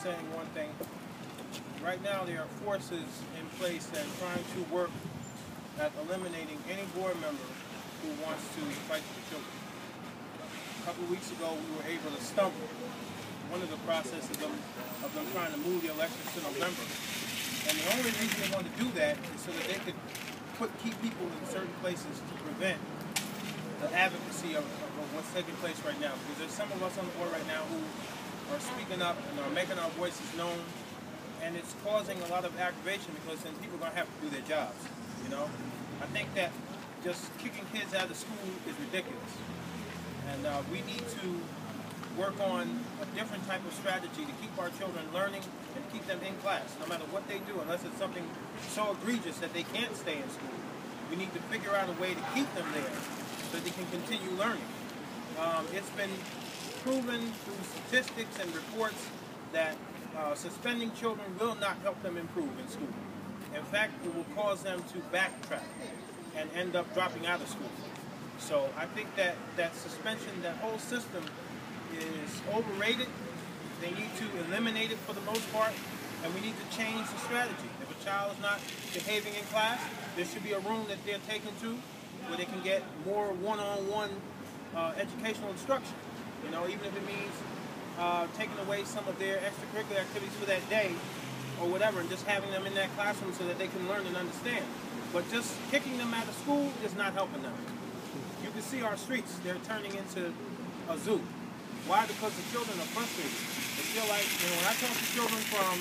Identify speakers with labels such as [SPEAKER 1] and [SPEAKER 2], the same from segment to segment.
[SPEAKER 1] saying one thing. Right now there are forces in place that are trying to work at eliminating any board member who wants to fight for children. A couple of weeks ago we were able to stump one of the processes of them trying to move the elections to November. And the only reason they want to do that is so that they could keep people in certain places to prevent the advocacy of what's taking place right now. Because there's some of us on the board right now who are speaking up and are making our voices known, and it's causing a lot of aggravation because then people are going to have to do their jobs, you know? I think that just kicking kids out of school is ridiculous. And we need to work on a different type of strategy to keep our children learning and keep them in class, no matter what they do, unless it's something so egregious that they can't stay in school. We need to figure out a way to keep them there so they can continue learning. It's been proven through statistics and reports that suspending children will not help them improve in school. In fact, it will cause them to backtrack and end up dropping out of school. So I think that suspension, that whole system is overrated. They need to eliminate it for the most part, and we need to change the strategy. If a child is not behaving in class, there should be a room that they're taken to where they can get more one-on-one educational instruction. You know, even if it means taking away some of their extracurricular activities for that day or whatever, and just having them in that classroom so that they can learn and understand. But just kicking them out of school is not helping them. You can see our streets, they're turning into a zoo. Why? Because the children are frustrated. They feel like, you know, when I talk to children from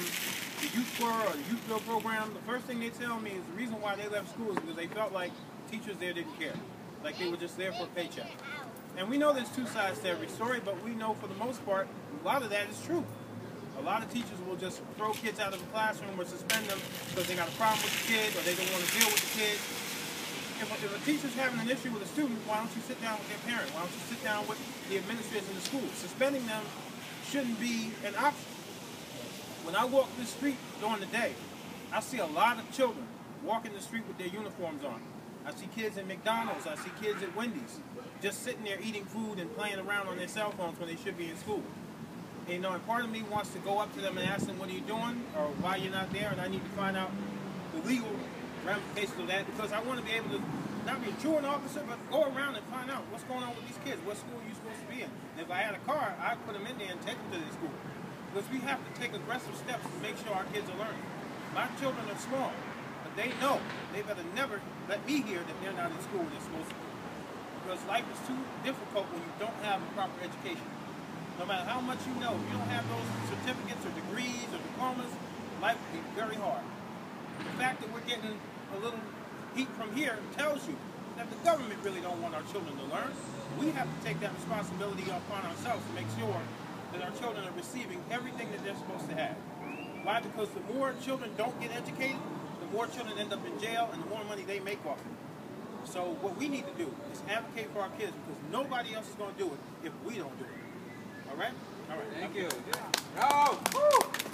[SPEAKER 1] the youth corps or the youth build program, the first thing they tell me is the reason why they left school is because they felt like teachers there didn't care. Like they were just there for a paycheck. And we know there's two sides to every story, but we know for the most part, a lot of that is true. A lot of teachers will just throw kids out of the classroom or suspend them because they got a problem with the kid or they don't want to deal with the kid. If a teacher's having an issue with a student, why don't you sit down with their parent? Why don't you sit down with the administrators in the school? Suspending them shouldn't be an option. When I walk the street during the day, I see a lot of children walking the street with their uniforms on. I see kids at McDonald's, I see kids at Wendy's, just sitting there eating food and playing around on their cell phones when they should be in school. And, you know, and part of me wants to go up to them and ask them, what are you doing, or why you're not there, and I need to find out the legal ramifications of that, because I want to be able to not be a truant officer, but go around and find out what's going on with these kids, what school are you supposed to be in. And if I had a car, I'd put them in there and take them to the school. Because we have to take aggressive steps to make sure our kids are learning. My children are small, but they know they better never let me hear that they're not in school when they're supposed to be. Because life is too difficult when you don't have a proper education. No matter how much you know, if you don't have those certificates or degrees or diplomas, life will be very hard. The fact that we're getting a little heat from here tells you that the government really don't want our children to learn. We have to take that responsibility upon ourselves to make sure that our children are receiving everything that they're supposed to have. Why? Because the more children don't get educated, the more children end up in jail and the more money they make off it. So what we need to do is advocate for our kids, because nobody else is going to do it if we don't do it. All right? All right.
[SPEAKER 2] Thank you. Bravo! Woo!